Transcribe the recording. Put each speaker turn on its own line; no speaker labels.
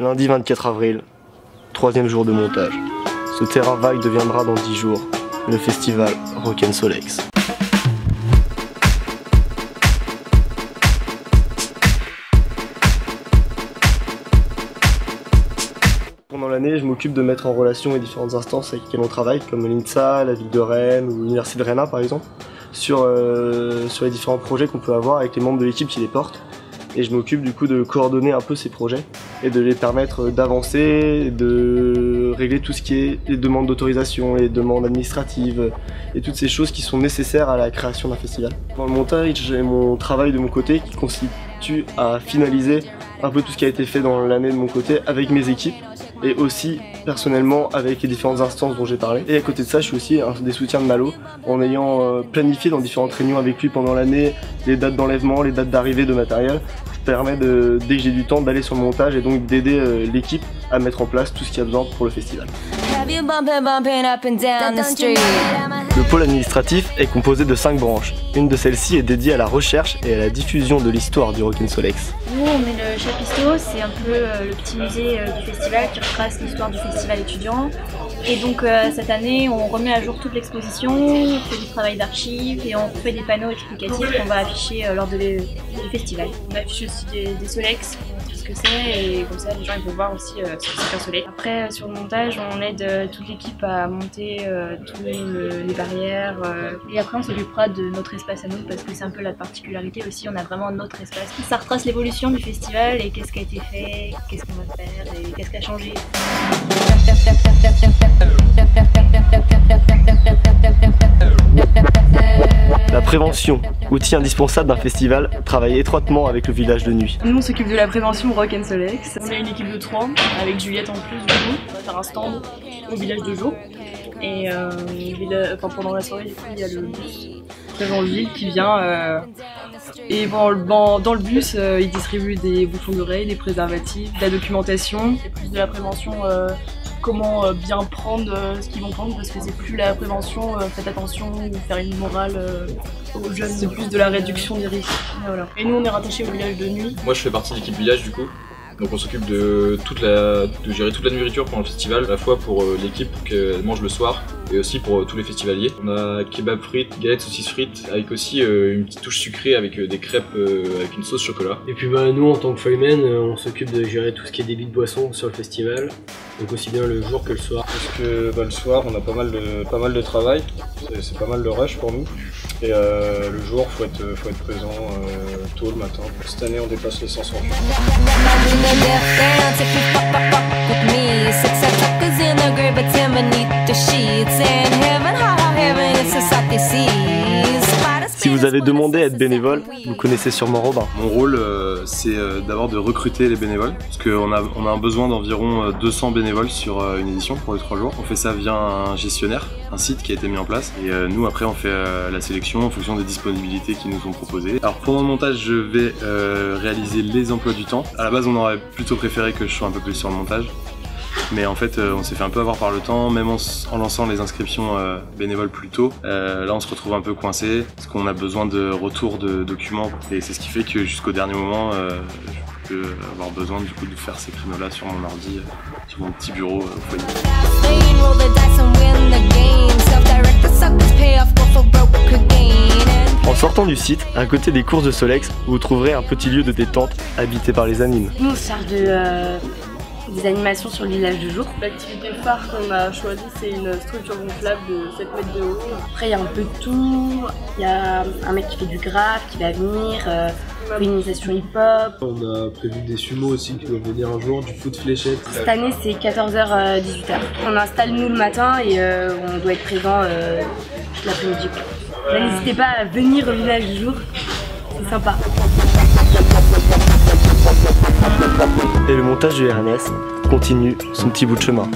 Lundi 24 avril, 3e jour de montage. Ce terrain vague deviendra dans 10 jours le festival Rock'n Solex. Pendant l'année, je m'occupe de mettre en relation les différentes instances avec lesquelles on travaille, comme l'INSA, la ville de Rennes ou l'Université de Rennes par exemple, sur les différents projets qu'on peut avoir avec les membres de l'équipe qui les portent. Et je m'occupe du coup de coordonner un peu ces projets et de les permettre d'avancer, de régler tout ce qui est les demandes d'autorisation, les demandes administratives et toutes ces choses qui sont nécessaires à la création d'un festival. Dans le montage, j'ai mon travail de mon côté qui consiste à finaliser un peu tout ce qui a été fait dans l'année de mon côté avec mes équipes et aussi personnellement avec les différentes instances dont j'ai parlé. Et à côté de ça, je suis aussi un des soutiens de Malo en ayant planifié dans différentes réunions avec lui pendant l'année les dates d'enlèvement, les dates d'arrivée de matériel. Ça permet dès que j'ai du temps d'aller sur le montage et donc d'aider l'équipe à mettre en place tout ce qu'il y a besoin pour le festival. Le pôle administratif est composé de 5 branches. Une de celles-ci est dédiée à la recherche et à la diffusion de l'histoire du Rock'n Solex.
Nous, on est le Chapisto, c'est un peu le petit musée du festival qui retrace l'histoire du festival étudiant. Et donc cette année, on remet à jour toute l'exposition, on fait du travail d'archives et on fait des panneaux explicatifs qu'on va afficher lors du festival. On affiche aussi des Solex, ce que c'est, et comme ça les gens ils peuvent voir aussi ce que c'est qu'un Solex. Après sur le montage, on aide toute l'équipe à monter toutes les barrières et après on s'occupera de notre espace à nous parce que c'est un peu la particularité aussi, on a vraiment notre espace. Ça retrace l'évolution du festival et qu'est-ce qui a été fait, qu'est-ce qu'on va faire et qu'est-ce qui a changé.
La prévention, outil indispensable d'un festival, travaille étroitement avec le village de nuit.
Nous on s'occupe de la prévention Rock'n Solex. On a une équipe de 3 avec Juliette en plus du coup. On va faire un stand au village de Jo. Et pendant la soirée du coup il y a le bus Ville qui vient et bon, dans le bus il distribue des bouchons d'oreilles, des préservatifs, de la documentation. C'est plus de la prévention comment bien prendre ce qu'ils vont prendre parce que c'est plus la prévention, faites attention, faire une morale aux jeunes, c'est plus de la réduction des risques. Et, voilà. Et nous on est rattachés au village de nuit.
Moi je fais partie de l'équipe village du coup. Donc on s'occupe de gérer toute la nourriture pendant le festival, à la fois pour l'équipe pour qu'elle mange le soir et aussi pour tous les festivaliers. On a kebab frites, galettes saucisses frites avec aussi une petite touche sucrée avec des crêpes avec une sauce chocolat.
Et puis nous en tant que foyman, on s'occupe de gérer tout ce qui est débit de boissons sur le festival, donc aussi bien le jour que le soir.
Parce que le soir on a pas mal de travail, c'est pas mal de rush pour nous. Et le jour, faut être présent tôt le matin. Cette année, on dépasse les 500 jours.
Si vous avez demandé à être bénévole, vous connaissez sûrement Robin.
Mon rôle, c'est d'abord de recruter les bénévoles, parce qu'on a un besoin d'environ 200 bénévoles sur une édition pour les 3 jours. On fait ça via un gestionnaire, un site qui a été mis en place, et nous après on fait la sélection en fonction des disponibilités qui nous sont proposées. Alors pendant le montage, je vais réaliser les emplois du temps. À la base, on aurait plutôt préféré que je sois un peu plus sur le montage. Mais en fait on s'est fait un peu avoir par le temps, même en lançant les inscriptions bénévoles plus tôt. Là on se retrouve un peu coincé parce qu'on a besoin de retour de documents et c'est ce qui fait que jusqu'au dernier moment je peux avoir besoin du coup de faire ces créneaux là sur mon ordi, sur mon petit bureau au foyer.
En sortant du site, à côté des courses de Solex, vous trouverez un petit lieu de détente habité par les animes.
Nous on se charge des animations sur le village du jour. L'activité phare qu'on a choisie, c'est une structure gonflable de 7 mètres de haut. Après, il y a un peu de tout. Il y a un mec qui fait du graphe qui va venir, une initiation hip-hop.
On a prévu des sumos aussi qui doivent venir un jour, du foot fléchette.
Cette année, c'est 14h-18h. On installe nous le matin et on doit être présent l'après-midi. N'hésitez pas à venir au village du jour, c'est sympa.
Et le montage du RNS continue son petit bout de chemin.